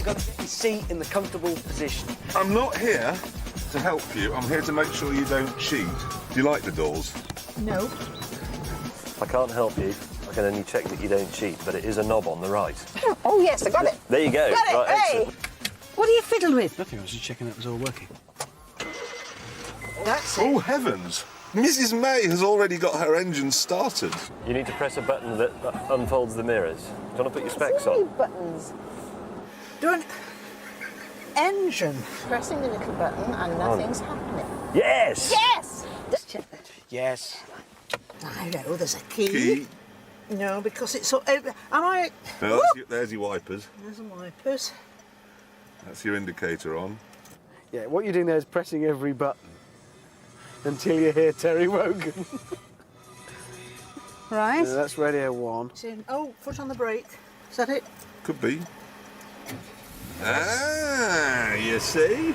You've got to get your seat in the comfortable position. I'm not here to help you. I'm here to make sure you don't cheat. Do you like the doors? No. I can't help you. I can only check that you don't cheat, but it is a knob on the right. Oh, yes, I got it. There you go. Got it, Right, hey! excellent. What are you fiddling with? Nothing, I was just checking that was all working. That's it. Oh, heavens! Mrs. May has already got her engine started. You need to press a button that unfolds the mirrors. Do you want to put your specs Many on? buttons. Do an engine. Pressing the little button and nothing's happening. Yes! Yes! Let's check that. Yes. I know, there's a key. Key. No, because it's so... Am I... No, there's your wipers. There's the wipers. That's your indicator on. Yeah, what you're doing there is pressing every button until you hear Terry Wogan. Right. Yeah, that's radio 1. It's in. Oh, foot on the brake. Is that it? Could be. Ah, you see?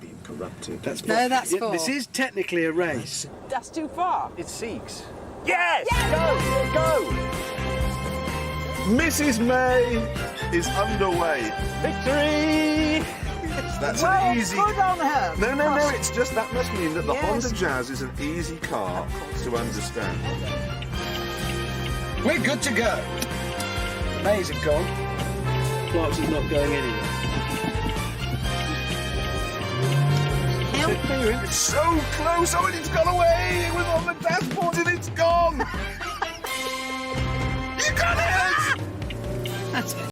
Being corrupted. That's No, that's yeah, four. This is technically a race. That's too far. It's Sikhs. Yes! Go! Mrs. May is underway. Victory! That's Well, an easy... good on her. No, it's just that must mean that the Yes. Honda Jazz is an easy car to understand. We're good to go. Mays are gone. Clark's is not going anywhere. It's so close! Oh, and it's gone away! It was on the dashboard and it's gone! You got it! That's it.